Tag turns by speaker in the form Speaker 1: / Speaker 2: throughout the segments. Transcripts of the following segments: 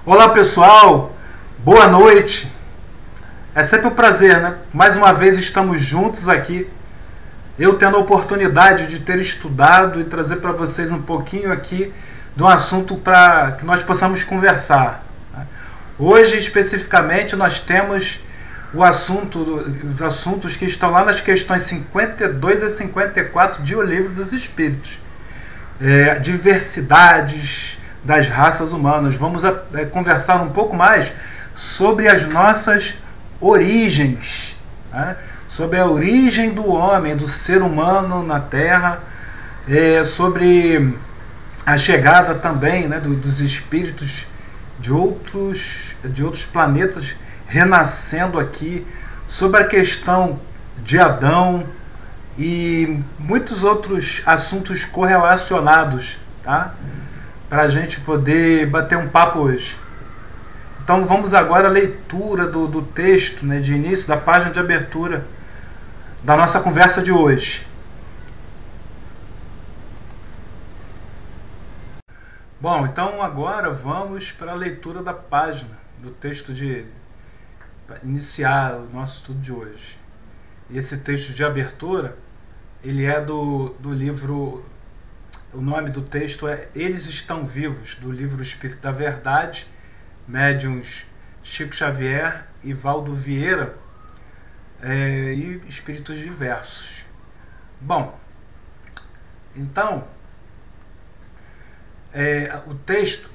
Speaker 1: Olá pessoal, boa noite. É sempre um prazer, né? Mais uma vez estamos juntos aqui. Eu tendo a oportunidade de ter estudado e trazer para vocês um pouquinho aqui de um assunto para que nós possamos conversar. Hoje especificamente nós temos os assuntos que estão lá nas questões 52 a 54 de O Livro dos Espíritos. Diversidades das raças humanas. Vamos conversar um pouco mais sobre as nossas origens, né? Sobre a origem do homem, do ser humano na Terra, sobre a chegada também, né, dos espíritos de outros planetas renascendo aqui, sobre a questão de Adão e muitos outros assuntos correlacionados, tá? Para a gente poder bater um papo hoje. Então vamos agora à leitura do texto, né, de início, da página de abertura da nossa conversa de hoje. Bom, então agora vamos para a leitura da página do texto para iniciar o nosso estudo de hoje. E esse texto de abertura, ele é do livro, o nome do texto é Eles Estão Vivos, do livro Espírito da Verdade, médiuns Chico Xavier e Valdo Vieira, e espíritos diversos. Bom, então, o texto,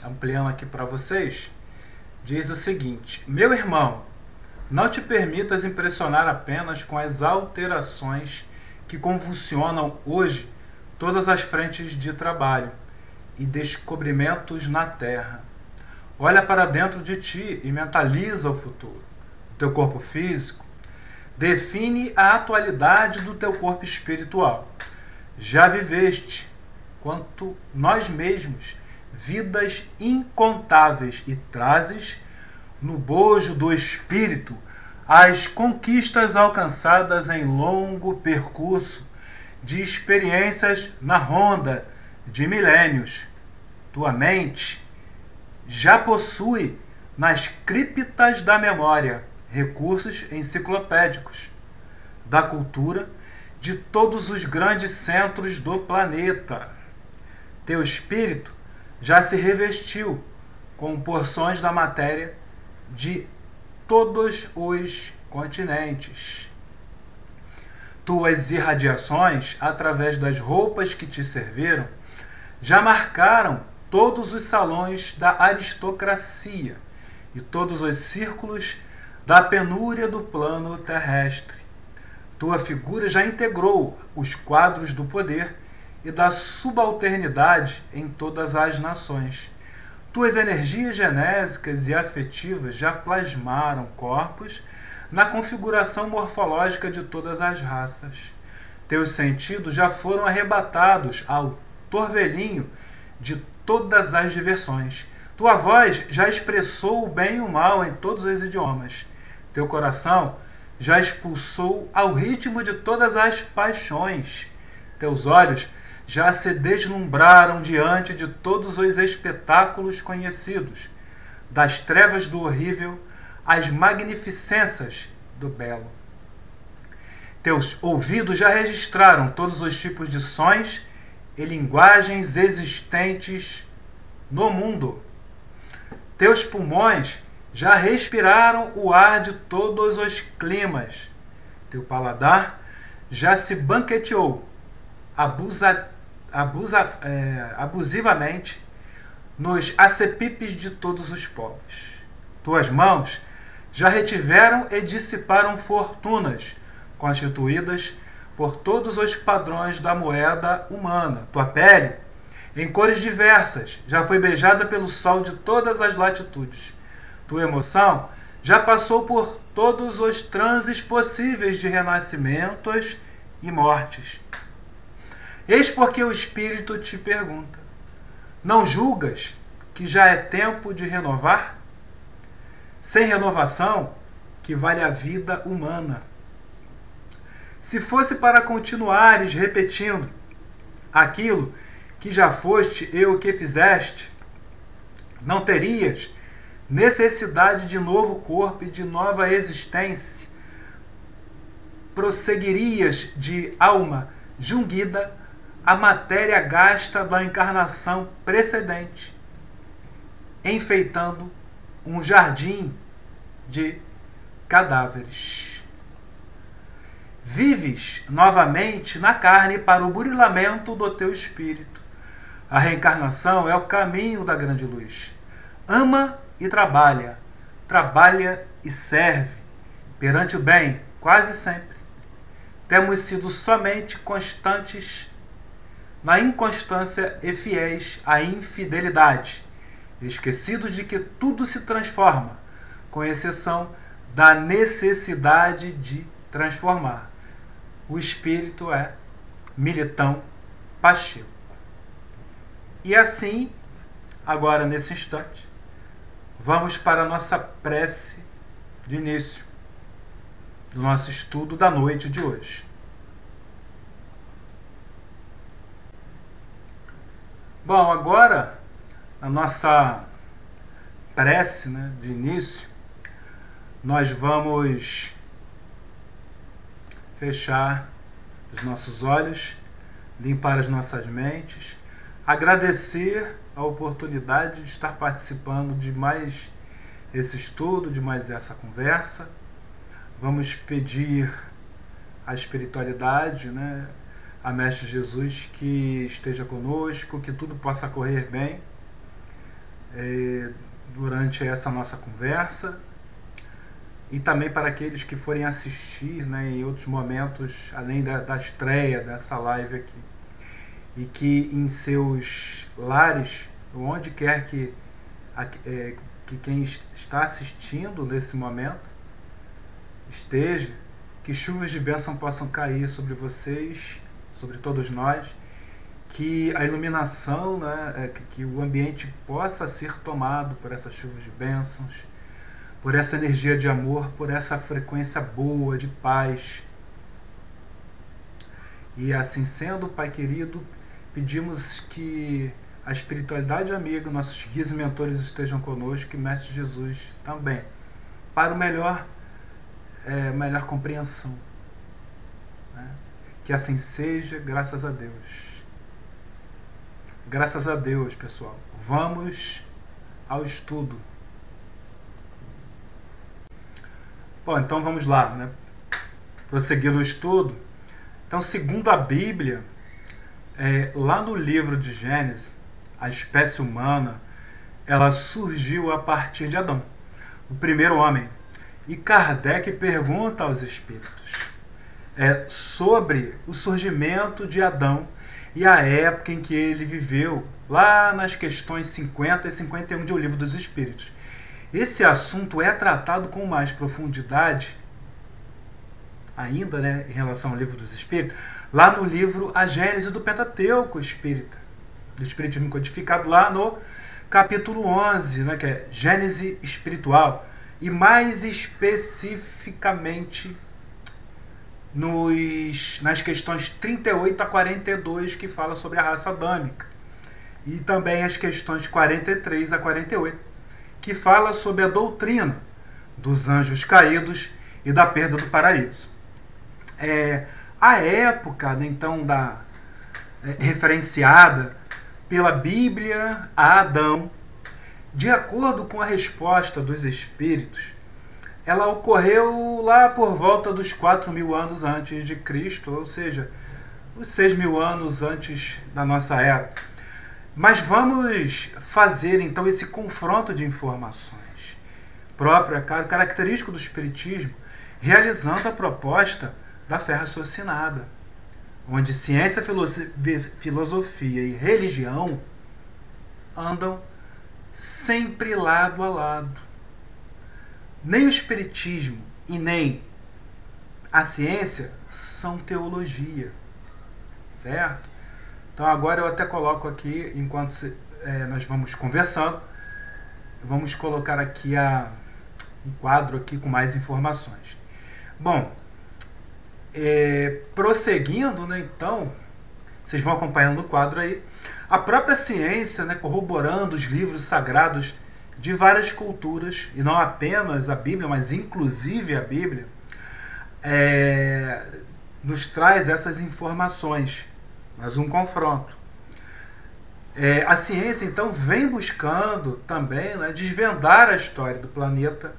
Speaker 1: ampliando aqui para vocês, diz o seguinte: meu irmão, não te permitas impressionar apenas com as alterações que convulsionam hoje todas as frentes de trabalho e descobrimentos na Terra. Olha para dentro de ti e mentaliza o futuro. O teu corpo físico define a atualidade do teu corpo espiritual. Já viveste, quanto nós mesmos, vidas incontáveis e trazes no bojo do espírito as conquistas alcançadas em longo percurso de experiências na ronda de milênios. Tua mente já possui nas criptas da memória recursos enciclopédicos da cultura de todos os grandes centros do planeta. Teu espírito já se revestiu com porções da matéria de todos os continentes. Tuas irradiações, através das roupas que te serviram, já marcaram todos os salões da aristocracia e todos os círculos da penúria do plano terrestre. Tua figura já integrou os quadros do poder e da subalternidade em todas as nações. Tuas energias genésicas e afetivas já plasmaram corpos na configuração morfológica de todas as raças. Teus sentidos já foram arrebatados ao torvelinho de todas as diversões. Tua voz já expressou o bem e o mal em todos os idiomas. Teu coração já expulsou ao ritmo de todas as paixões. Teus olhos já se deslumbraram diante de todos os espetáculos conhecidos, das trevas do horrível às magnificências do belo. Teus ouvidos já registraram todos os tipos de sons e linguagens existentes no mundo. Teus pulmões já respiraram o ar de todos os climas. Teu paladar já se banqueteou abusivamente nos acepipes de todos os povos. Tuas mãos já retiveram e dissiparam fortunas constituídas por todos os padrões da moeda humana. Tua pele, em cores diversas, já foi beijada pelo sol de todas as latitudes. Tua emoção já passou por todos os transes possíveis de renascimentos e mortes. Eis porque o Espírito te pergunta: não julgas que já é tempo de renovar? Sem renovação, que vale a vida humana? Se fosse para continuares repetindo aquilo que já foste e o que fizeste, não terias necessidade de novo corpo e de nova existência, prosseguirias de alma junguida a matéria gasta da encarnação precedente, enfeitando um jardim de cadáveres. Vives novamente na carne para o burilamento do teu espírito. A reencarnação é o caminho da grande luz. Ama e trabalha e serve perante o bem, quase sempre. Temos sido somente constantes na inconstância e fiéis à infidelidade, esquecidos de que tudo se transforma, com exceção da necessidade de transformar. O espírito é Militão Pacheco. E assim, agora nesse instante, vamos para a nossa prece de início do nosso estudo da noite de hoje. Bom, agora a nossa prece, né, de início, nós vamos fechar os nossos olhos, limpar as nossas mentes, agradecer a oportunidade de estar participando de mais esse estudo, de mais essa conversa. Vamos pedir à espiritualidade, né, a Mestre Jesus, que esteja conosco, que tudo possa correr bem durante essa nossa conversa, e também para aqueles que forem assistir, né, em outros momentos, além da estreia dessa live aqui, e que em seus lares, onde quer que quem está assistindo nesse momento esteja, que chuvas de bênção possam cair sobre vocês, sobre todos nós, que a iluminação, né, que o ambiente possa ser tomado por essas chuvas de bênçãos, por essa energia de amor, por essa frequência boa de paz. E assim sendo, Pai querido, pedimos que a espiritualidade amiga, nossos guias e mentores estejam conosco, e Mestre Jesus também, para melhor compreensão. Né? Que assim seja, graças a Deus. Graças a Deus, pessoal. Vamos ao estudo. Bom, então vamos lá, né? Prosseguir no estudo. Então, segundo a Bíblia, lá no livro de Gênesis, a espécie humana, ela surgiu a partir de Adão, o primeiro homem. E Kardec pergunta aos espíritos sobre o surgimento de Adão e a época em que ele viveu, lá nas questões 50 e 51 de O Livro dos Espíritos. Esse assunto é tratado com mais profundidade, ainda, né, em relação ao Livro dos Espíritos, lá no livro A Gênese do Pentateuco Espírita, do Espiritismo Codificado, lá no capítulo 11, né, que é Gênese Espiritual, e mais especificamente nas questões 38 a 42, que fala sobre a raça adâmica, e também as questões 43 a 48, que fala sobre a doutrina dos anjos caídos e da perda do paraíso. A época, né, então, referenciada pela Bíblia a Adão, de acordo com a resposta dos espíritos, ela ocorreu lá por volta dos 4.000 anos antes de Cristo, ou seja, os 6.000 anos antes da nossa era. Mas vamos fazer então esse confronto de informações próprio, característico do Espiritismo, realizando a proposta da fé raciocinada, onde ciência, filosofia e religião andam sempre lado a lado. Nem o Espiritismo e nem a ciência são teologia, certo? Então agora eu até coloco aqui, enquanto nós vamos conversando, vamos colocar aqui um quadro aqui com mais informações. Bom, prosseguindo, né, então, vocês vão acompanhando o quadro aí, a própria ciência, né, corroborando os livros sagrados de várias culturas, e não apenas a Bíblia, mas inclusive a Bíblia, nos traz essas informações, mas um confronto. A ciência, então, vem buscando também, né, desvendar a história do planeta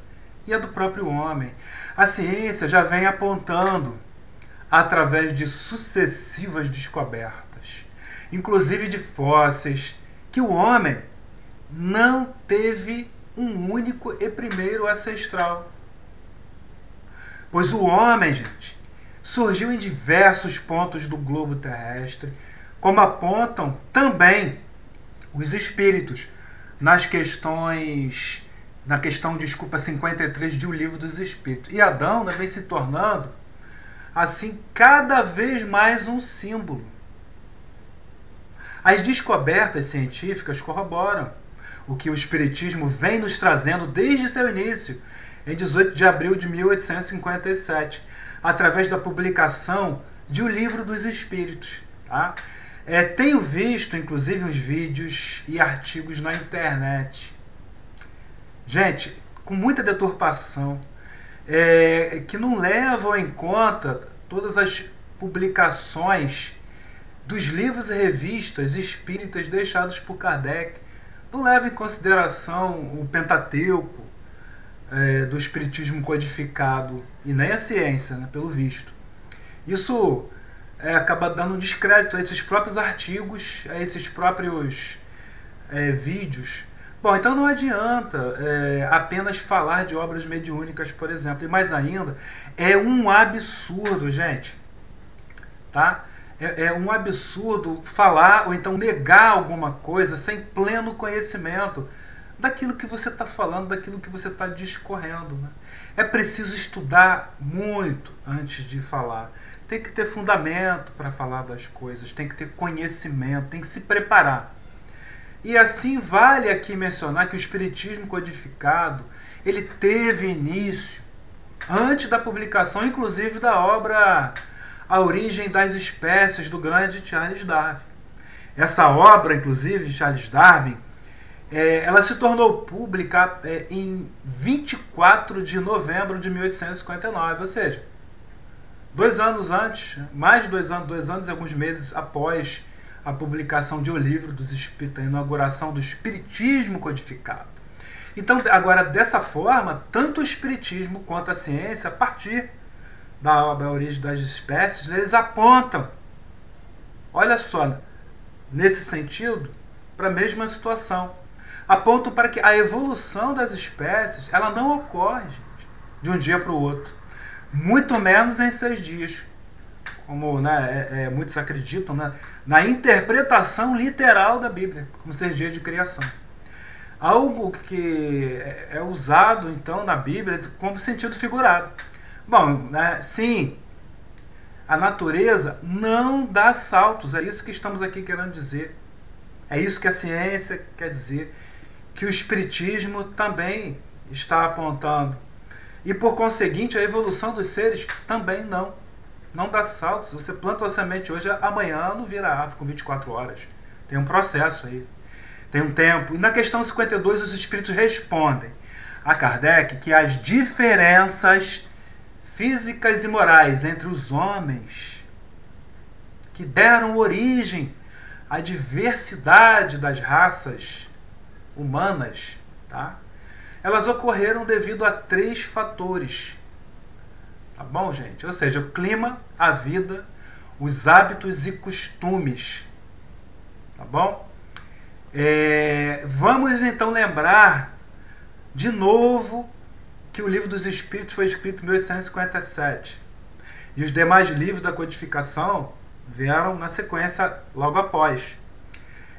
Speaker 1: e a do próprio homem. A ciência já vem apontando, através de sucessivas descobertas, inclusive de fósseis, que o homem não teve um único e primeiro ancestral. Pois o homem, gente, surgiu em diversos pontos do globo terrestre, como apontam também os espíritos na questão 53 de O Livro dos Espíritos. E Adão, né, vem se tornando assim cada vez mais um símbolo. As descobertas científicas corroboram o que o Espiritismo vem nos trazendo desde seu início, em 18 de abril de 1857, através da publicação de O Livro dos Espíritos. Tá? Tenho visto, inclusive, uns vídeos e artigos na internet. Gente, com muita deturpação, que não levam em conta todas as publicações dos livros e revistas espíritas deixados por Kardec. Não leva em consideração o Pentateuco do Espiritismo codificado, e nem a ciência, né, pelo visto. Isso acaba dando um descrédito a esses próprios artigos, a esses próprios vídeos. Bom, então não adianta apenas falar de obras mediúnicas, por exemplo. E mais ainda, é um absurdo, gente. Tá? É um absurdo falar ou então negar alguma coisa sem pleno conhecimento daquilo que você está falando, daquilo que você está discorrendo. Né? É preciso estudar muito antes de falar. Tem que ter fundamento para falar das coisas, tem que ter conhecimento, tem que se preparar. E assim vale aqui mencionar que o Espiritismo codificado, ele teve início antes da publicação, inclusive, da obra A Origem das Espécies, do grande Charles Darwin. Essa obra, inclusive, de Charles Darwin, ela se tornou pública em 24 de novembro de 1859, ou seja, 2 anos antes, mais de 2 anos e alguns meses após a publicação de O Livro dos Espíritos, a inauguração do Espiritismo codificado. Então, agora, dessa forma, tanto o Espiritismo quanto a ciência, a partir da obra A Origem das Espécies, eles apontam, olha só, nesse sentido, para a mesma situação. Apontam para que a evolução das espécies, ela não ocorre, gente, de um dia para o outro. Muito menos em 6 dias. Como muitos acreditam, na interpretação literal da Bíblia, como 6 dias de criação. Algo que é usado, então, na Bíblia como sentido figurado. Bom, sim, a natureza não dá saltos, é isso que estamos aqui querendo dizer. É isso que a ciência quer dizer, que o Espiritismo também está apontando. E, por conseguinte, a evolução dos seres também não dá saltos. Você planta uma semente hoje, amanhã não vira árvore com 24 horas. Tem um processo aí, tem um tempo. E na questão 52, os espíritos respondem a Kardec que as diferenças físicas e morais entre os homens que deram origem à diversidade das raças humanas, tá? Elas ocorreram devido a 3 fatores. Tá bom, gente? Ou seja, o clima, a vida, os hábitos e costumes. Tá bom? Vamos então lembrar de novo que o Livro dos Espíritos foi escrito em 1857. E os demais livros da codificação vieram na sequência logo após.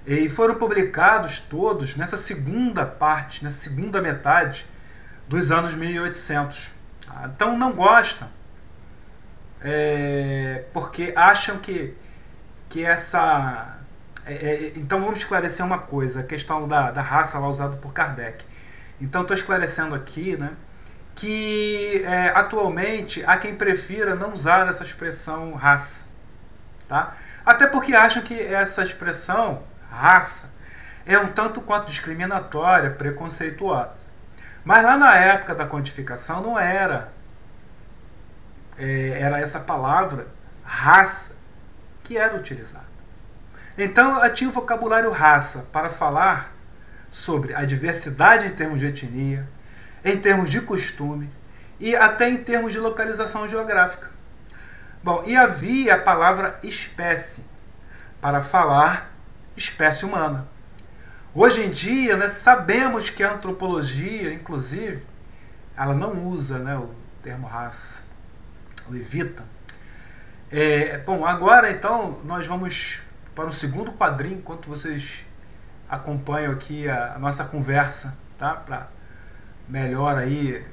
Speaker 1: E foram publicados todos nessa segunda parte, nessa segunda metade dos anos 1800. Então não gostam, porque acham que essa... então vamos esclarecer uma coisa, a questão da raça lá usada por Kardec. Então estou esclarecendo aqui, né, que atualmente há quem prefira não usar essa expressão raça. Tá? Até porque acham que essa expressão raça é um tanto quanto discriminatória, preconceituosa. Mas lá na época da codificação não era. Era essa palavra, raça, que era utilizada. Então ela tinha o vocabulário raça para falar sobre a diversidade em termos de etnia, em termos de costume e até em termos de localização geográfica. Bom, e havia a palavra espécie para falar espécie humana. Hoje em dia, né, sabemos que a antropologia, inclusive, ela não usa, né, o termo raça, ou evita. Bom, agora então nós vamos para o segundo quadrinho, enquanto vocês acompanham aqui a nossa conversa, tá? Para melhor aí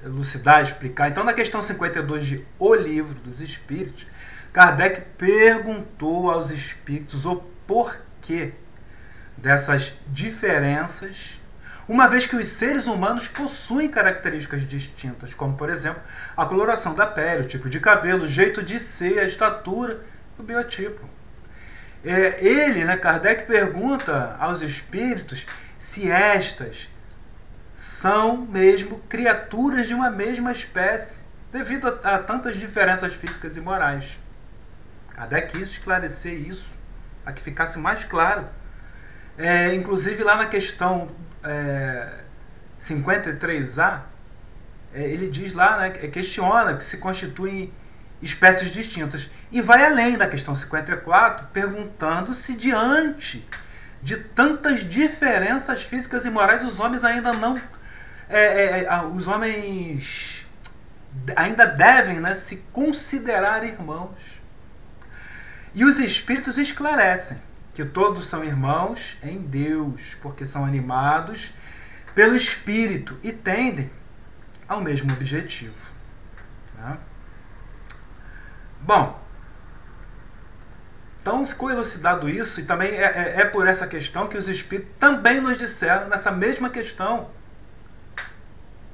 Speaker 1: elucidar, explicar. Então, na questão 52 de O Livro dos Espíritos, Kardec perguntou aos espíritos o porquê dessas diferenças, uma vez que os seres humanos possuem características distintas, como, por exemplo, a coloração da pele, o tipo de cabelo, o jeito de ser, a estatura, o biotipo. Ele, né, Kardec, pergunta aos espíritos se estas são mesmo criaturas de uma mesma espécie, devido a tantas diferenças físicas e morais. Kardec quis esclarecer isso, para que ficasse mais claro. Inclusive lá na questão 53A, ele diz lá, né, questiona que se constituem espécies distintas. E vai além da questão 54, perguntando se diante de tantas diferenças físicas e morais, os homens ainda não... os homens ainda devem, né, se considerar irmãos. E os espíritos esclarecem que todos são irmãos em Deus, porque são animados pelo Espírito e tendem ao mesmo objetivo. Tá? Bom, então ficou elucidado isso, e também é por essa questão que os Espíritos também nos disseram, nessa mesma questão,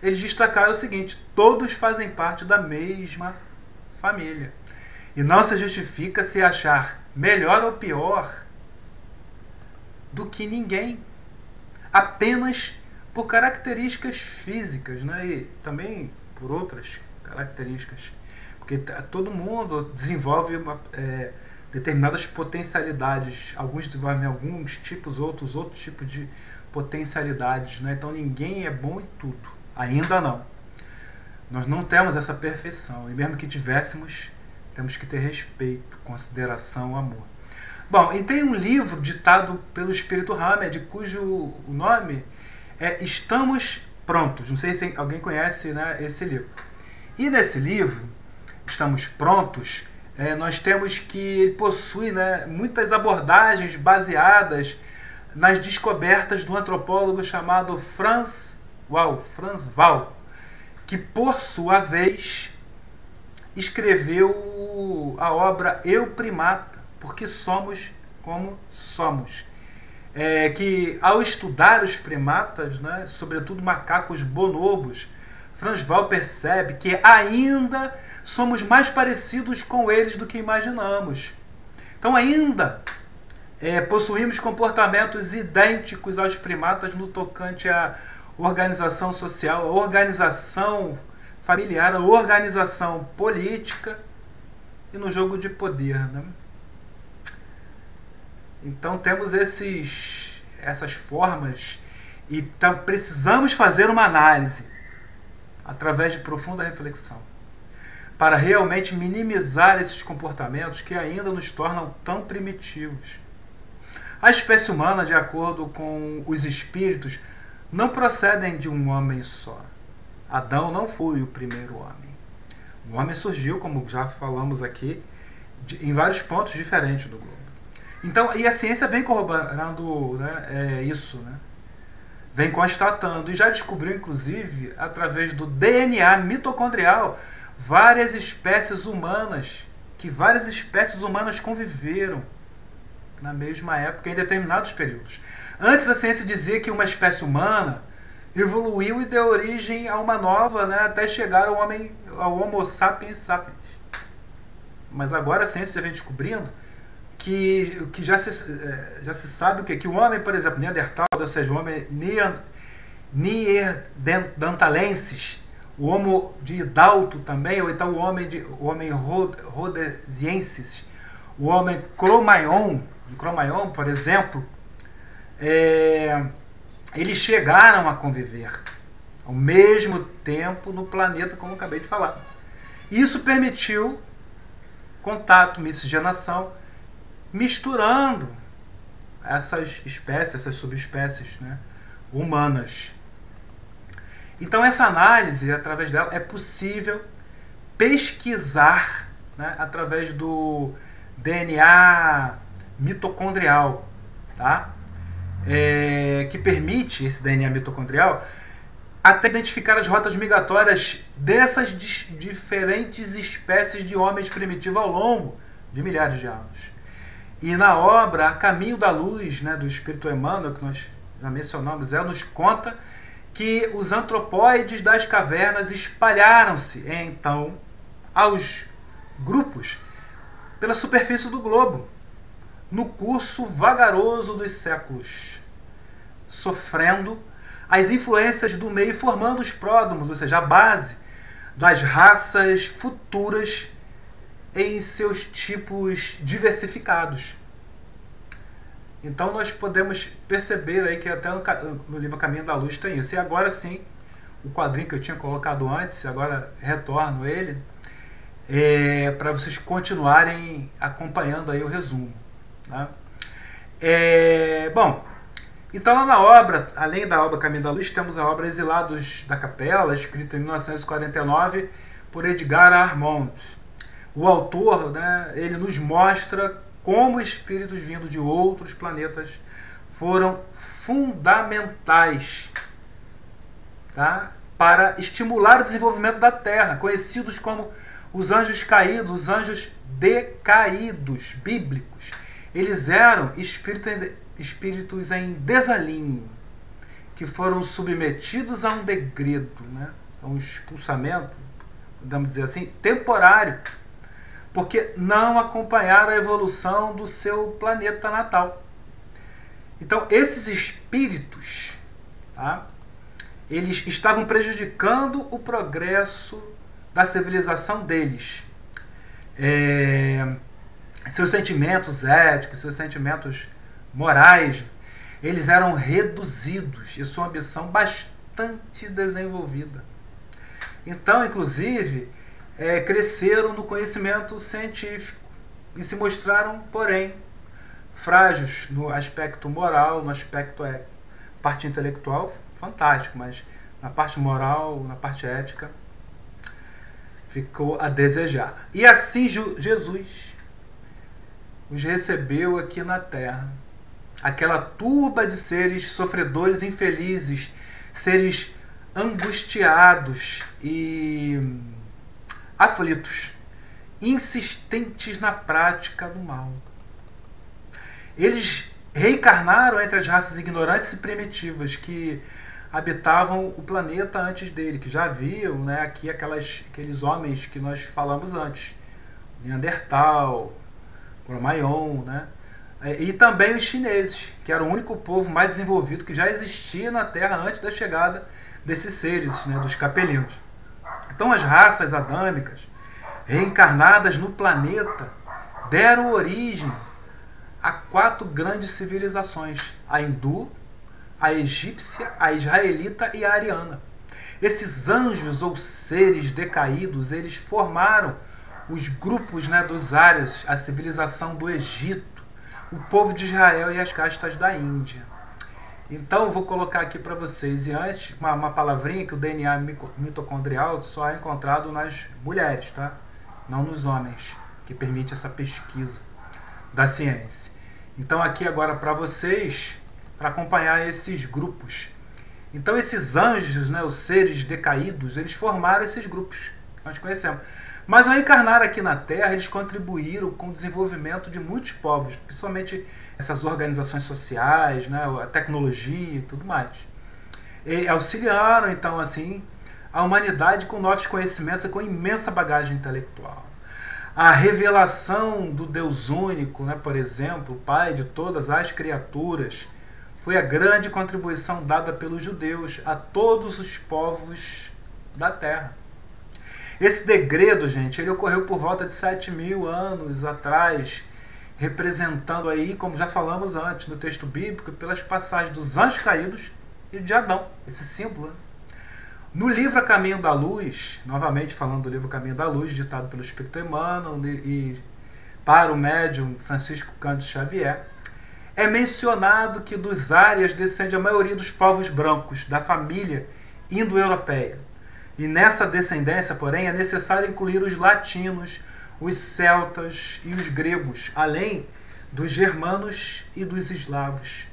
Speaker 1: eles destacaram o seguinte: todos fazem parte da mesma família. E não se justifica se achar melhor ou pior do que ninguém, apenas por características físicas, né? E também por outras características, porque todo mundo desenvolve determinadas potencialidades, alguns desenvolvem alguns tipos, outros tipos de potencialidades, né? Então ninguém é bom em tudo, ainda não. Nós não temos essa perfeição, e mesmo que tivéssemos, temos que ter respeito, consideração, amor. Bom, e tem um livro ditado pelo Espírito Hamed, cujo nome é Estamos Prontos. Não sei se alguém conhece, né, esse livro. E nesse livro, Estamos Prontos, nós temos que ele possui, né, muitas abordagens baseadas nas descobertas do antropólogo chamado Franz Wahl, que por sua vez escreveu a obra Eu Primata, porque somos como somos. Que ao estudar os primatas, né, sobretudo macacos bonobos, Franz Wahl percebe que ainda somos mais parecidos com eles do que imaginamos. Então ainda possuímos comportamentos idênticos aos primatas no tocante à organização social, à organização familiar, à organização política e no jogo de poder, né? Então temos essas formas e precisamos fazer uma análise através de profunda reflexão para realmente minimizar esses comportamentos que ainda nos tornam tão primitivos. A espécie humana, de acordo com os espíritos, não procedem de um homem só. Adão não foi o primeiro homem. O homem surgiu, como já falamos aqui, em vários pontos diferentes do globo. Então, e a ciência vem corroborando, né, isso, né? Vem constatando, e já descobriu, inclusive, através do DNA mitocondrial, várias espécies humanas conviveram na mesma época, em determinados períodos. Antes, a ciência dizia que uma espécie humana evoluiu e deu origem a uma nova, né, até chegar ao Homo sapiens sapiens. Mas agora a ciência já vem descobrindo que já se sabe o quê? Que o homem, por exemplo, Neandertal, ou seja, o homem neandertalensis, o Homo de Dalto também, ou então o homem rhodesiensis, o homem Cro-Magnon, por exemplo, eles chegaram a conviver ao mesmo tempo no planeta, como eu acabei de falar. Isso permitiu contato, miscigenação, misturando essas espécies, essas subespécies, né, humanas. Então essa análise, através dela, é possível pesquisar, né, através do DNA mitocondrial, tá? Que permite, esse DNA mitocondrial, até identificar as rotas migratórias dessas diferentes espécies de homens primitivos ao longo de milhares de anos. E na obra A Caminho da Luz, né, do Espírito Emmanuel, que nós já mencionamos, nos conta que os antropóides das cavernas espalharam-se, então, aos grupos pela superfície do globo, no curso vagaroso dos séculos, sofrendo as influências do meio e formando os pródomos, ou seja, a base das raças futuras em seus tipos diversificados. Então nós podemos perceber aí que até no livro Caminho da Luz tem isso. E agora sim, o quadrinho que eu tinha colocado antes, agora retorno ele, para vocês continuarem acompanhando aí o resumo. Tá? Bom, então lá na obra, além da obra Caminho da Luz, temos a obra Exilados da Capela, escrita em 1949 por Edgar Armand. O autor, né, ele nos mostra como espíritos vindos de outros planetas foram fundamentais, tá, para estimular o desenvolvimento da Terra, conhecidos como os anjos caídos, os anjos decaídos, bíblicos. Eles eram espíritos em desalinho, que foram submetidos a um degredo, né, a um expulsamento, podemos dizer assim, temporário, porque não acompanharam a evolução do seu planeta natal. Então, esses espíritos, tá, eles estavam prejudicando o progresso da civilização deles. Seus sentimentos éticos, seus sentimentos morais, eles eram reduzidos e sua ambição bastante desenvolvida. Então, inclusive, cresceram no conhecimento científico e se mostraram, porém, frágeis no aspecto moral, no aspecto parte intelectual, fantástico, mas na parte moral, na parte ética, ficou a desejar. E assim Jesus os recebeu aqui na Terra. Aquela turba de seres sofredores infelizes, seres angustiados e aflitos, insistentes na prática do mal. Eles reencarnaram entre as raças ignorantes e primitivas que habitavam o planeta antes dele, que já viam, né, aqui aqueles homens que nós falamos antes, Neandertal, Cro-Magnon, né, e também os chineses, que era o único povo mais desenvolvido que já existia na Terra antes da chegada desses seres, né, dos capelinos. Então as raças adâmicas, reencarnadas no planeta, deram origem a 4 grandes civilizações: a hindu, a egípcia, a israelita e a ariana. Esses anjos ou seres decaídos, eles formaram os grupos, né, dos Árias, a civilização do Egito, o povo de Israel e as castas da Índia. Então eu vou colocar aqui para vocês, e antes, uma palavrinha, que o DNA mitocondrial só é encontrado nas mulheres, tá? Não nos homens, que permite essa pesquisa da ciência. Então aqui agora para vocês, para acompanhar esses grupos. Então esses anjos, né, os seres decaídos, eles formaram esses grupos que nós conhecemos. Mas ao encarnar aqui na Terra, eles contribuíram com o desenvolvimento de muitos povos, principalmente essas organizações sociais, né, a tecnologia e tudo mais. E auxiliaram, então, assim, a humanidade com novos conhecimentos e com imensa bagagem intelectual. A revelação do Deus único, né, por exemplo, Pai de todas as criaturas, foi a grande contribuição dada pelos judeus a todos os povos da Terra. Esse degredo, gente, ele ocorreu por volta de 7.000 anos atrás, representando aí, como já falamos antes no texto bíblico, pelas passagens dos anjos caídos e de Adão, esse símbolo. Né? No livro A Caminho da Luz, novamente falando do livro Caminho da Luz, ditado pelo Espírito Emmanuel e para o médium Francisco Cândido Xavier, é mencionado que dos árias descende a maioria dos povos brancos da família indo-europeia. E nessa descendência, porém, é necessário incluir os latinos, os celtas e os gregos, além dos germanos e dos eslavos.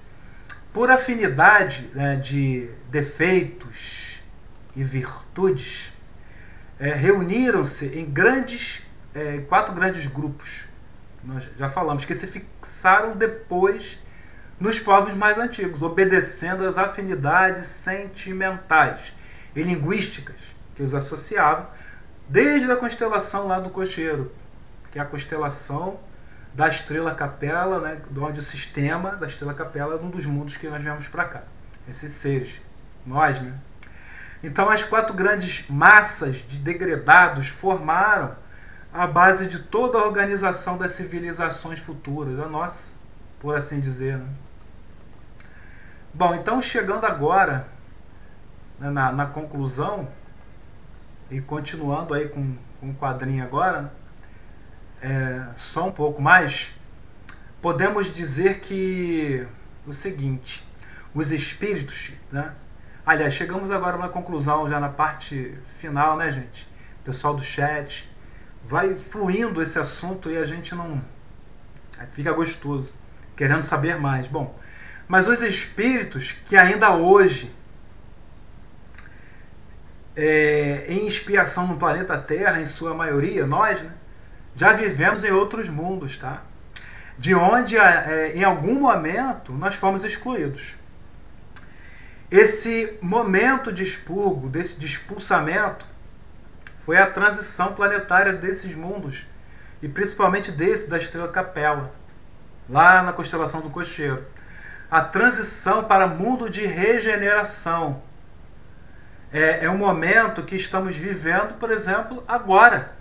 Speaker 1: Por afinidade, né, de defeitos e virtudes, reuniram-se em 4 grandes grupos. Nós já falamos que se fixaram depois nos povos mais antigos, obedecendo às afinidades sentimentais e linguísticas que os associavam, desde a constelação lá do Cocheiro, que é a constelação da Estrela Capela, né, onde o sistema da Estrela Capela é um dos mundos que nós viemos para cá. Esses seres, nós, né? Então as 4 grandes massas de degredados formaram a base de toda a organização das civilizações futuras, a nossa, por assim dizer. Né? Bom, então chegando agora na conclusão, e continuando aí com o quadrinho agora, só um pouco mais, podemos dizer que o seguinte, os espíritos, né? Aliás, chegamos agora na conclusão, já na parte final, né, gente? Pessoal do chat, vai fluindo esse assunto e a gente não... fica gostoso, querendo saber mais. Bom, mas os espíritos que ainda hoje, em expiação no planeta Terra, em sua maioria, nós, né, já vivemos em outros mundos, tá? De onde, em algum momento, nós fomos excluídos. Esse momento de expurgo, de expulsamento, foi a transição planetária desses mundos, e principalmente desse da Estrela Capela, lá na constelação do Cocheiro. A transição para mundo de regeneração. É um momento que estamos vivendo, por exemplo, agora.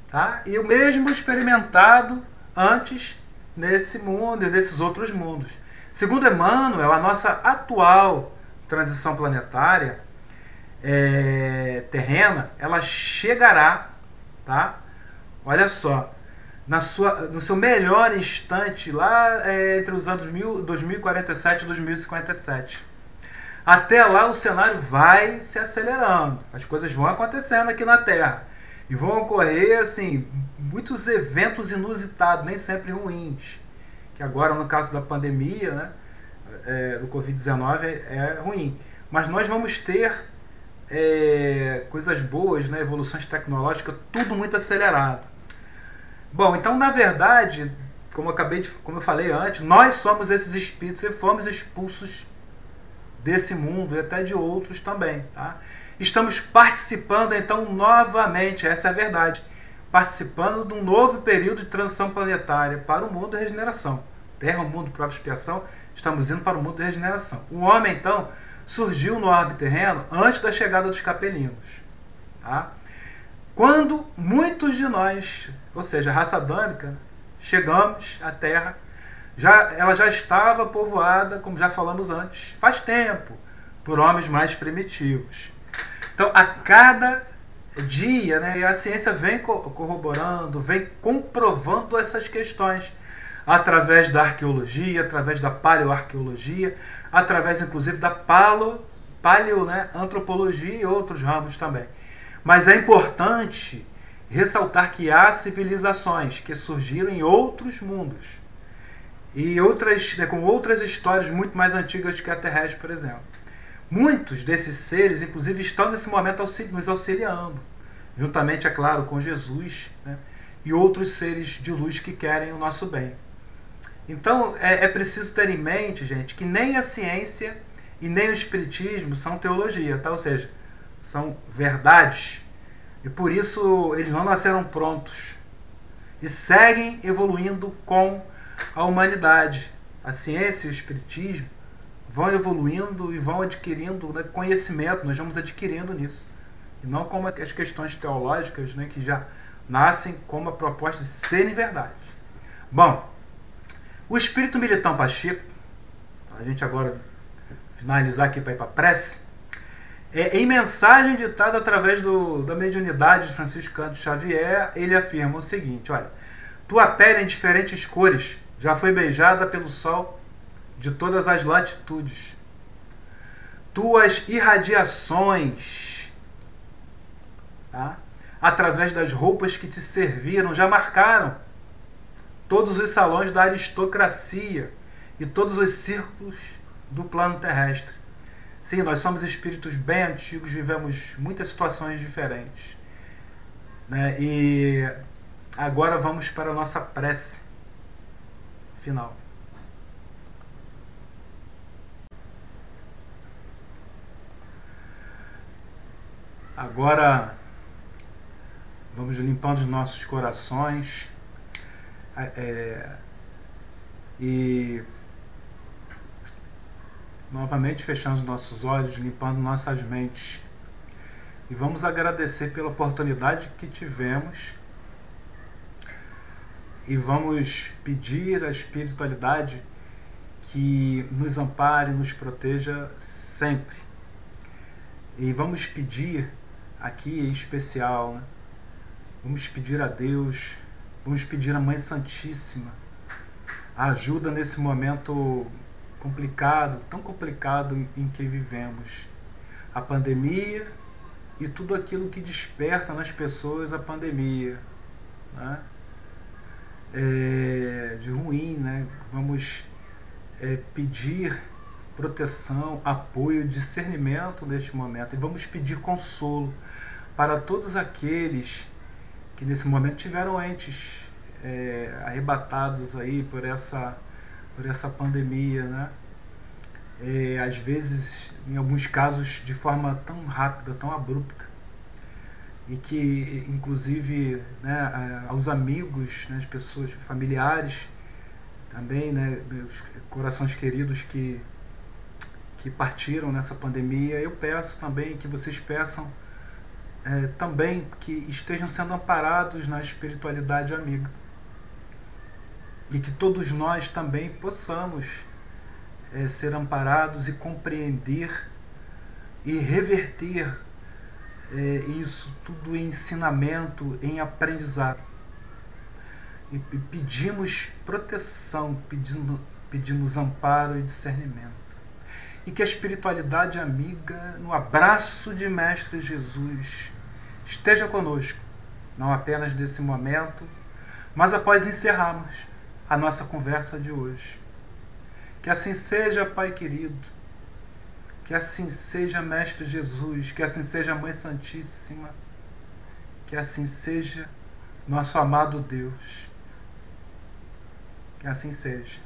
Speaker 1: Tá? E o mesmo experimentado antes nesse mundo e nesses outros mundos. Segundo Emmanuel, a nossa atual transição planetária terrena, ela chegará, tá? Olha só, no seu melhor instante, lá entre os anos 2047 e 2057. Até lá o cenário vai se acelerando, as coisas vão acontecendo aqui na Terra. E vão ocorrer assim, muitos eventos inusitados, nem sempre ruins. Que agora, no caso da pandemia, né, do Covid-19, é ruim. Mas nós vamos ter coisas boas, né, evoluções tecnológicas, tudo muito acelerado. Bom, então, na verdade, como eu falei antes, nós somos esses espíritos e fomos expulsos desse mundo e até de outros também, tá? Estamos participando, então, novamente, essa é a verdade, participando de um novo período de transição planetária para o mundo da regeneração. Terra, o mundo, prova e expiação, estamos indo para o mundo da regeneração. O homem, então, surgiu no orbe terreno antes da chegada dos capelinos. Tá? Quando muitos de nós, ou seja, a raça adâmica, chegamos à Terra, ela já estava povoada, como já falamos antes, faz tempo, por homens mais primitivos. Então, a cada dia, né, a ciência vem corroborando, vem comprovando essas questões, através da arqueologia, através da paleoarqueologia, através, inclusive, da antropologia e outros ramos também. Mas é importante ressaltar que há civilizações que surgiram em outros mundos, e com outras histórias muito mais antigas que a terrestre, por exemplo. Muitos desses seres, inclusive, estão nesse momento nos auxiliando, juntamente, é claro, com Jesus, né, e outros seres de luz que querem o nosso bem. Então, é preciso ter em mente, gente, que nem a ciência e nem o espiritismo são teologia, tá? Ou seja, são verdades, e por isso eles não nasceram prontos. e seguem evoluindo com a humanidade. A ciência e o espiritismo vão evoluindo e vão adquirindo, né, conhecimento, nós vamos adquirindo nisso. E não como as questões teológicas, né, que já nascem como a proposta de serem verdade. Bom, o espírito Militão Pacheco, a gente agora finalizar aqui para ir para a prece, em mensagem ditada através da mediunidade de Francisco Cândido Xavier, ele afirma o seguinte: olha, tua pele em diferentes cores já foi beijada pelo sol de todas as latitudes. Tuas irradiações, tá, através das roupas que te serviram, já marcaram todos os salões da aristocracia e todos os círculos do plano terrestre. Sim, nós somos espíritos bem antigos, vivemos muitas situações diferentes, né? E agora vamos para a nossa prece final. Agora vamos limpando os nossos corações e novamente fechando os nossos olhos, limpando nossas mentes. E vamos agradecer pela oportunidade que tivemos e vamos pedir à espiritualidade que nos ampare, nos proteja sempre. E vamos pedir aqui em especial, né? Vamos pedir a Deus, vamos pedir à Mãe Santíssima a ajuda nesse momento complicado, tão complicado em que vivemos. A pandemia e tudo aquilo que desperta nas pessoas a pandemia, né? De ruim, né? Vamos pedir proteção, apoio, discernimento neste momento, e vamos pedir consolo para todos aqueles que nesse momento tiveram entes arrebatados aí por essa pandemia, né? Às vezes, em alguns casos, de forma tão rápida, tão abrupta, e que, inclusive, né, aos amigos, né, as pessoas, familiares, também, né, meus corações queridos que partiram nessa pandemia, eu peço também que vocês peçam também que estejam sendo amparados na espiritualidade amiga. E que todos nós também possamos ser amparados e compreender e reverter isso tudo em ensinamento, em aprendizado. E pedimos proteção, pedimos amparo e discernimento. E que a espiritualidade amiga, no abraço de Mestre Jesus, esteja conosco, não apenas nesse momento, mas após encerrarmos a nossa conversa de hoje. Que assim seja, Pai querido, que assim seja, Mestre Jesus, que assim seja, Mãe Santíssima, que assim seja, nosso amado Deus. Que assim seja.